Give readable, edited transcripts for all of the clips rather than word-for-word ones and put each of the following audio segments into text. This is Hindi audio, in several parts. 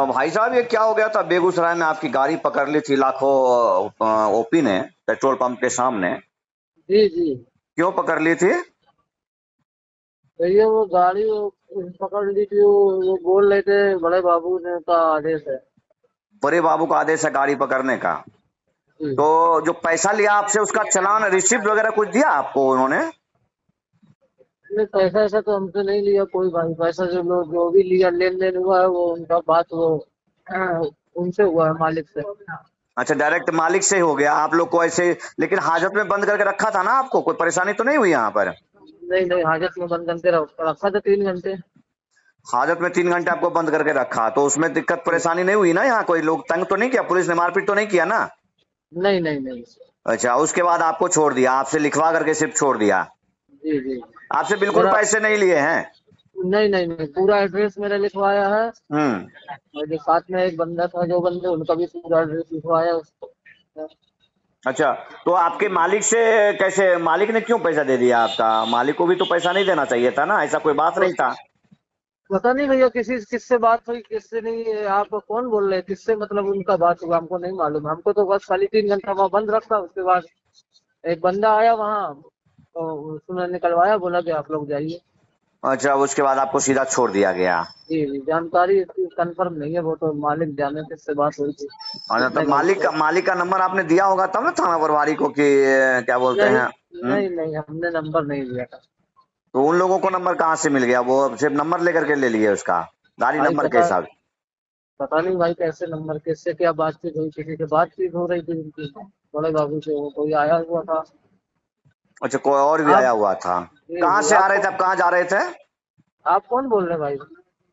भाई साहब ये क्या हो गया था बेगूसराय में? आपकी गाड़ी पकड़ ली थी लाखों ओपी ने पेट्रोल पंप के सामने। जी जी। क्यों पकड़ ली थी? भैया वो गाड़ी पकड़ ली थी। वो बोल रहे थे बड़े बाबू ने का आदेश है। बड़े बाबू का आदेश है गाड़ी पकड़ने का? जी। तो जो पैसा लिया आपसे उसका चालान रिसिप्ट वगैरह कुछ दिया आपको उन्होंने? नहीं, पैसा ऐसा तो हमसे नहीं लिया कोई भाई। पैसा जो लोग जो भी लिया लेन देन हुआ है वो उनका बात वो उनसे हुआ है, मालिक से। अच्छा, डायरेक्ट मालिक से हो गया आप लोग को ऐसे। लेकिन हाजत में बंद करके रखा था ना आपको, कोई परेशानी तो नहीं हुई यहाँ पर? नहीं नहीं, हाजत में बंद करके रखा था 3 घंटे। हाजत में 3 घंटे आपको बंद करके रखा, तो उसमें दिक्कत परेशानी नहीं हुई ना? यहाँ कोई लोग तंग तो नहीं किया? पुलिस ने मारपीट तो नहीं किया ना? नहीं नहीं नहीं। अच्छा, उसके बाद आपको छोड़ दिया, आपसे लिखवा करके सिर्फ छोड़ दिया? जी जी। आपसे बिल्कुल मेरा पैसे नहीं लिए हैं? नहीं नहीं नहीं, पूरा एड्रेस मेरा लिखवाया है। हम्म। और जो साथ में एक बंदा था, जो बंदे, उनका भी पूरा एड्रेस लिखवाया उसको। अच्छा, तो आपके मालिक से कैसे, मालिक ने क्यों पैसा दे दिया आपका? मालिक को भी तो पैसा नहीं देना चाहिए था ना, ऐसा कोई बात तो नहीं था। पता नहीं भैया किससे बात हुई किससे नहीं। आप कौन बोल रहे हैं, किससे मतलब उनका बात हुआ हमको नहीं मालूम। हमको तो बस खाली 3 घंटा वहाँ बंद रखा। उसके बाद एक बंदा आया वहाँ, तो उसने निकलवाया, बोला कि आप लोग जाइए। अच्छा, उसके बाद आपको सीधा छोड़ दिया गया? जी जी, जानकारी इसकी कंफर्म नहीं है, वो तो मालिक जाने किससे बात हुई थी, अच्छा, तो कितने का उसको। मालिक का नंबर आपने दिया होगा तब ना थाना प्रभारी को कि क्या बोलते नहीं हैं? नहीं नहीं, हमने नंबर नहीं दिया था। तो उन लोगों को नंबर कहाँ से मिल गया? वो सिर्फ नंबर लेकर के ले लिए उसका, गाड़ी भाई नंबर के पता हिसाब? पता नहीं भाई कैसे नंबर, किससे क्या बातचीत हुई, किसी से बातचीत हो रही थी उनकी बड़े बाबू से, वो कोई आया हुआ था। अच्छा, कोई और भी आया आप हुआ था? जी कहाँ जी। से आ रहे थे आप, कहाँ जा रहे थे? आप कौन बोल रहे हैं भाई?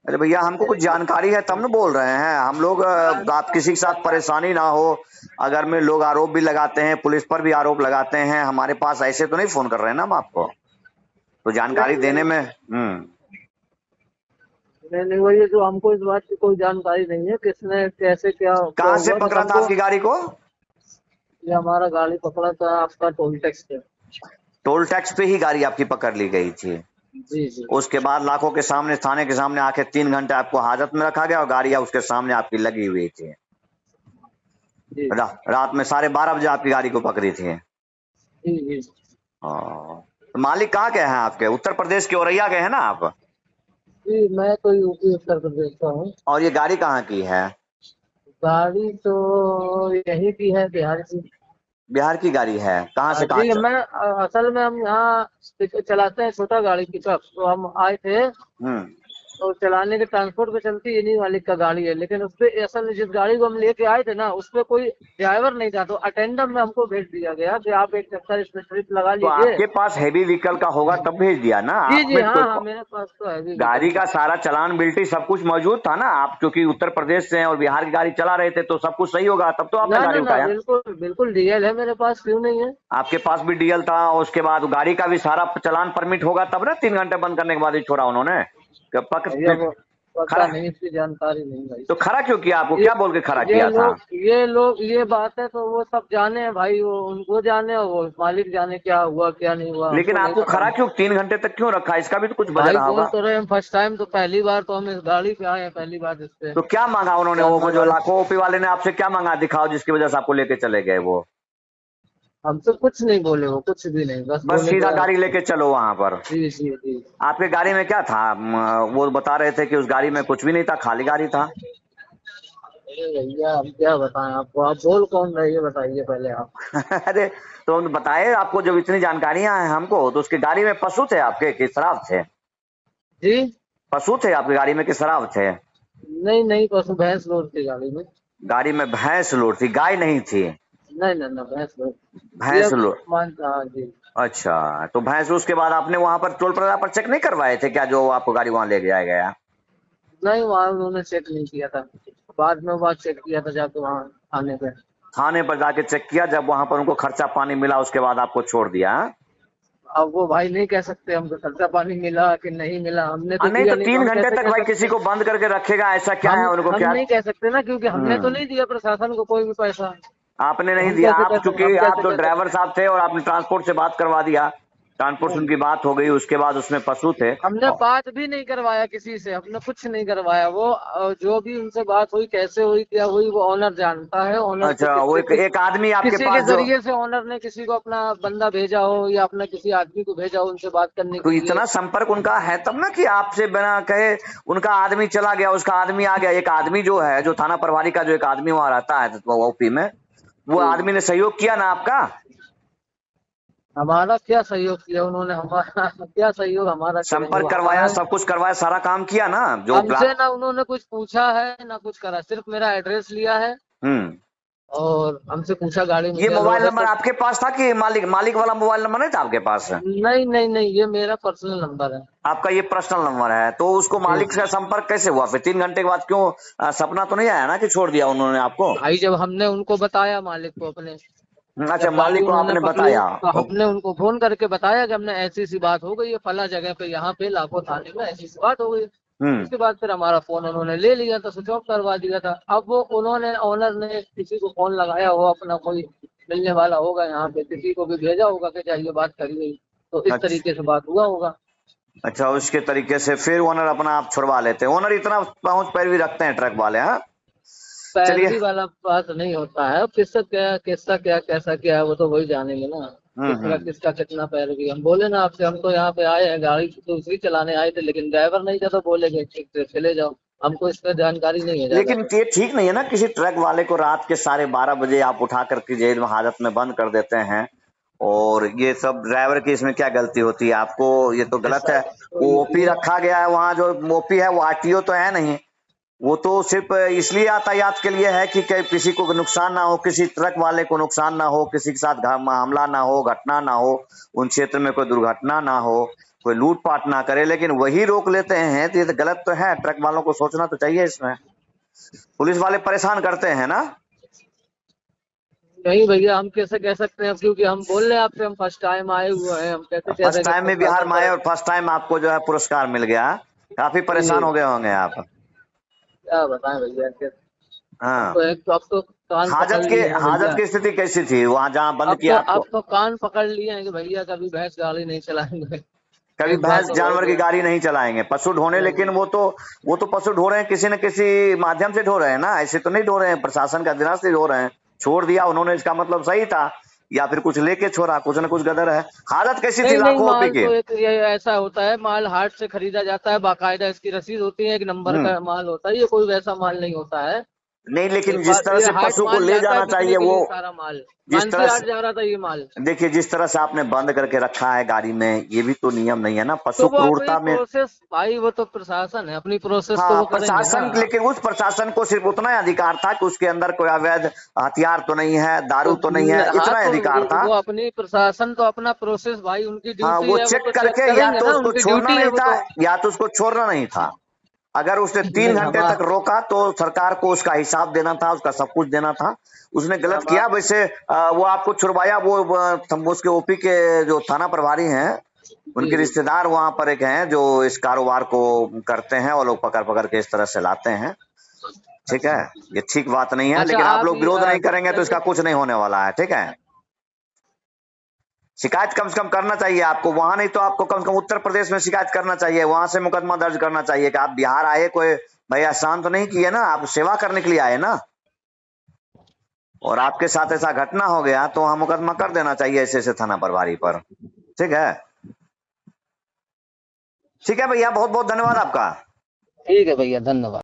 अरे भैया, हमको कुछ जानकारी है तब न बोल रहे हैं हम लोग। आप किसी के साथ परेशानी ना हो अगर में लोग आरोप भी लगाते हैं, पुलिस पर भी आरोप लगाते हैं, हमारे पास ऐसे तो नहीं फोन कर रहे हैं ना हम आपको, तो जानकारी नहीं देने नहीं में। नहीं नहीं, वही जो हमको इस बात की कोई जानकारी नहीं है, किसने कैसे क्या क्या कहाँ से हुआ, बस पकड़ा था हमको। आपकी गाड़ी को? ये हमारा गाड़ी पकड़ा था आपका टोल टैक्स पे। टोल टैक्स पे ही गाड़ी आपकी पकड़ ली गई थी? जी जी उसके बाद लाखों के सामने, थाने के सामने आके 3 घंटे आपको हाजत में रखा गया और गाड़ी उसके सामने आपकी लगी हुई थी। जी रात में 12:30 बजे आपकी गाड़ी को पकड़ी थी? जी जी तो मालिक कहाँ गए हैं आपके? उत्तर प्रदेश के औरैया गए हैं ना आप? जी। मैं तो यूपी उत्तर प्रदेश का हूँ। और ये गाड़ी कहाँ की है? गाड़ी तो यही की है, बिहार की। बिहार की गाड़ी है? कहाँ से कहाँ जी, मैं असल में हम यहाँ चलाते हैं छोटा गाड़ी पिकअप, तो हम आए थे। हम्म। तो चलाने के ट्रांसपोर्ट पे चलती है, इन्हीं मालिक का गाड़ी है, लेकिन उसपे असल में जिस गाड़ी को हम लेके आए थे ना, उसपे कोई ड्राइवर नहीं था, तो अटेंडर में हमको भेज दिया गया कि आप एक चक्कर इसमें ट्रिप लगा तो लीजिए। आपके पास हैवी व्हीकल का होगा तब भेज दिया ना जी आप जी, में हाँ हाँ, कोई? मेरे पास तो है भी गाड़ी निकल का सारा चालान बिल्टी सब कुछ मौजूद था ना? आप क्योंकि उत्तर प्रदेश से हैं और बिहार की गाड़ी चला रहे थे तो सब कुछ सही होगा, तब तो आपने ना ना गाड़ी ना, उठाया। बिल्कुल बिल्कुल डीएल है मेरे पास, क्यों नहीं है। आपके पास भी डीएल था और उसके बाद गाड़ी का भी सारा चालान परमिट होगा तब ना 3 घंटे बंद करने के बाद ही छोड़ा उन्होंने? भैया वो पता खरा, नहीं, इसकी जानकारी नहीं भाई। तो खरा क्यों किया? आपको ये क्या बोल के खरा ये किया था? लोग ये लोग ये बात है तो वो सब जाने हैं भाई, वो उनको जाने और वो मालिक जाने क्या हुआ क्या नहीं हुआ, लेकिन हमको नहीं आपको पता। खरा क्यों 3 घंटे तक क्यों रखा? इसका भी तो कुछ वजह भाई रहा बोल होगा। तो रहे हम फर्स्ट टाइम, तो पहली बार तो हम इस गाड़ी पे आए हैं, पहली बार इस पे तो क्या मांगा उन्होंने? वो जानवर जो गाड़ी। लाखों ओपी वाले ने आपसे क्या मांगा, दिखाओ जिसकी वजह से आपको लेके चले गए वो। हमसे कुछ नहीं बोले, वो कुछ भी नहीं, बस बस बोले सीधा कि गाड़ी लेके चलो वहां पर। जी जी जी। आपके गाड़ी में क्या था? वो बता रहे थे कि उस गाड़ी में कुछ भी नहीं था, खाली गाड़ी था। अरे भैया हम क्या बताएं आपको, आप बोल कौन रहे ये बताइए पहले आप। अरे, तो हम बताए आपको, जब इतनी जानकारियां हैं हमको, तो उसकी गाड़ी में पशु थे आपके कि शराब थे? जी। पशु थे आपकी गाड़ी में कि शराब थे? नहीं नहीं, पशु भैंस लोड थी गाड़ी में। गाड़ी में भैंस लोड थी, गाय नहीं थी? नहीं नहीं ना, भैंस लोड। ये भैंस लोड। मानता, हाँ जी। अच्छा, तो भैंस उसके बाद आपने वहां पर टोल प्लाजा पर चेक नहीं करवाए थे क्या, जो आपको गाड़ी वहां ले जाया गया? नहीं, वहाँ उन्होंने चेक नहीं किया था, बाद में वहाँ चेक किया था जाके वहाँ थाने पे। थाने पर जाके चेक किया, जब वहां पर उनको खर्चा पानी मिला उसके बाद आपको छोड़ दिया? हाँ? अब वो भाई नहीं कह सकते हमको खर्चा पानी मिला कि नहीं मिला, हमने तो नहीं दिया तो नहीं, तो तीन हम घंटे कैसे तक कह भाई किसी सकते। को बंद करके रखेगा, ऐसा क्या है उनको हम क्या? नहीं कह सकते ना, क्योंकि हमने तो हम्म। नहीं दिया प्रशासन को कोई भी पैसा। आपने तो नहीं हम दिया, कैसे आप कह सकते, चूंकि हम आप कैसे तो कह ड्राइवर सकते हैं। साहब थे और आपने ट्रांसपोर्ट से बात करवा दिया। कानपुर से उनकी बात हो गई, उसके बाद उसमें पशु थे। हमने बात भी नहीं करवाया किसी से, हमने कुछ नहीं करवाया। वो जो भी उनसे बात हुई, कैसे हुई, क्या हुई, वो ओनर जानता है। ओनर से अच्छा, वो एक आदमी आपके किसी के पास जो जरिए से ओनर ने किसी को अपना बंदा भेजा हो या अपना किसी आदमी को भेजा हो उनसे बात करने तो के लिए। इतना संपर्क उनका है तब ना कि आपसे बिना कहे उनका आदमी चला गया, उसका आदमी आ गया। एक आदमी जो है, जो थाना प्रभारी का जो एक आदमी वहां रहता है ओपी में, वो आदमी ने सहयोग किया ना आपका? हमारा क्या सहयोग किया उन्होंने? हमारा क्या सहयोग हमारा करेंगे? संपर्क वो करवाया, हमारा सब कुछ करवाया, सारा काम किया ना जो हमसे ना उन्होंने कुछ पूछा है ना कुछ करा, सिर्फ मेरा एड्रेस लिया है हम्म। और हमसे पूछा गाड़ी में ये क्या मोबाइल लोड है नंबर तो। आपके पास था कि मालिक वाला मोबाइल नंबर नहीं था आपके पास? नहीं नहीं नहीं, ये मेरा पर्सनल नंबर है। आपका ये पर्सनल नंबर है, तो उसको जी मालिक से संपर्क कैसे हुआ फिर 3 घंटे के बाद? क्यों सपना तो नहीं आया ना कि छोड़ दिया उन्होंने आपको? भाई, जब हमने उनको बताया मालिक को अपने, अच्छा, जब गाड़ी मालिक को उन्होंने आपने पकड़ी बताया। तो हमने उनको फोन करके बताया कि हमने ऐसी सी बात हो गई है, फला जगह पे, यहाँ पे लाखों थाने में ऐसी सी बात हो गई। हम्म। उसके बाद फिर हमारा फोन उन्होंने ले लिया था, स्विच ऑफ करवा दिया था। अब वो उन्होंने, ओनर ने किसी को फोन लगाया हो, अपना कोई मिलने वाला होगा यहाँ पे, किसी को भी भेजा होगा कि जाइए बात करिए, तो इस अच्छा तरीके से बात हुआ होगा। अच्छा, उसके तरीके से फिर ओनर अपना आप छुड़वा लेते हैं। ओनर इतना पहुंच पैरवी रखते हैं ट्रक वाले, हाँ? चलिए। पैरवी वाला बात नहीं होता है। किसका क्या कैसा क्या है वो तो वही जानेंगे ना, किसका हम्म। किसका कितना पैरवी। हम बोले ना आपसे, हम तो यहाँ पे आए हैं, गाड़ी तो दूसरी चलाने आए थे, लेकिन ड्राइवर नहीं था तो बोले कि ठीक से चले जाओ। हमको इस पर जानकारी नहीं है ज्यादा। लेकिन ये ठीक नहीं है ना, किसी ट्रक वाले को रात के 12:30 बजे आप उठा करके जेल में हाजत में बंद कर देते हैं। और ये सब ड्राइवर की इसमें क्या गलती होती है? आपको ये तो गलत ऐसा है। कोई वो नहीं ओपी है। रखा गया है वहाँ, जो ओपी है वो आरटीओ तो है नहीं। वो तो सिर्फ इसलिए यातायात के लिए है कि किसी को नुकसान ना हो, किसी ट्रक वाले को नुकसान ना हो, किसी के साथ मामला ना हो, घटना ना हो, उन क्षेत्र में कोई दुर्घटना ना हो, कोई लूटपाट ना करे। लेकिन वही रोक लेते हैं, तो ये तो गलत तो है। ट्रक वालों को सोचना तो चाहिए इसमें। पुलिस वाले परेशान करते हैं ना। नहीं भैया, हम कैसे कह सकते हैं? क्योंकि हम बोल रहे हैं आपसे, हम फर्स्ट टाइम आए हुए हैं, हम कैसे कह फर्स्ट देंगे टाइम में बिहार प्रशासन में आए पर। और फर्स्ट टाइम आपको जो है पुरस्कार मिल गया। काफी परेशान जी, हो गए होंगे आप। क्या बताएं भैया, हाँ। अब तो कान पकड़ लिए हैं हाजत भैया। की स्थिति कैसी थी वहां जहाँ बंद किया अब आपको? तो कान पकड़ लिए हैं कि भैया कभी भैंस गाड़ी नहीं चलाएंगे। कभी एक बार भैंस तो हो जानवर की गया। गाड़ी नहीं चलाएंगे, पशु ढोने। लेकिन वो तो पशु ढो रहे हैं, किसी न किसी माध्यम से ढो रहे हैं ना, ऐसे तो नहीं ढो रहे हैं प्रशासन का अधीनस्थ से ढो रहे हैं। छोड़ दिया उन्होंने, इसका मतलब सही था, या फिर कुछ लेके छोड़ा, कुछ न कुछ गदर है। हालत कैसी थी नहीं नहीं, लाखों ओपी माल की? तो एक ये ऐसा होता है, माल हाट से खरीदा जाता है, बाकायदा इसकी रसीद होती है, एक नंबर हम्म। का माल होता है, ये कोई वैसा माल नहीं होता है। नहीं, लेकिन एक जिस बार तरह ये से हाट पशु को माल ले जाता है जाना बिकने चाहिए के वो, लिए, सारा माल जिस मानसी तरह हाट से जा रहा था ये माल। देखिए, जिस तरह से आपने बंद करके रखा है गाड़ी में, ये भी तो नियम नहीं है ना, तो पशु वो अपनी क्रूरता में। प्रोसेस भाई, वो तो प्रशासन है, अपनी प्रोसेस तो हाँ, वो करेंगे ना। प्रशासन, लेकिन उस प्रशासन को सिर्फ उतना ही अधिकार था कि उसके अंदर कोई अवैध हथियार तो नहीं है, तो दारू तो नहीं है, हाँ, इतना ही तो अधिकार था। वो अपनी प्रशासन तो अपना प्रोसेस भाई, उनकी हाँ, ड्यूटी वो है, वो चेक तो चेक करके या करेंगे तो ना, उसको उनकी छोड़ना ड्यूटी है नहीं वो था, तो। या तो उसको छोड़ना नहीं था। अगर उसने तीन नहीं, घंटे तक रोका तो सरकार को उसका हिसाब देना था, उसका सब कुछ देना था। उसने गलत किया। वैसे वो आपको छुड़वाया, उसके ओपी के जो थाना प्रभारी हैं, जी उनके जी। रिश्तेदार वहां पर एक हैं जो इस कारोबार को करते हैं, और लोग पकड़ पकड़ के इस तरह से लाते हैं। ठीक है, ये ठीक बात नहीं है, अच्छा, लेकिन आप आप लोग विरोध नहीं करेंगे तो इसका चलिए। कुछ नहीं होने वाला है। ठीक है, शिकायत कम से कम करना चाहिए आपको वहां, नहीं तो आपको कम से कम उत्तर प्रदेश में शिकायत करना चाहिए, वहां से मुकदमा दर्ज करना चाहिए कि आप बिहार आए, कोई भाई एहसान तो नहीं किए ना, आप सेवा करने के लिए आए ना, और आपके साथ ऐसा घटना हो गया तो वहां मुकदमा कर देना चाहिए ऐसे ऐसे थाना प्रभारी पर। ठीक है। ठीक है भैया, बहुत बहुत धन्यवाद आपका। ठीक है भैया, धन्यवाद।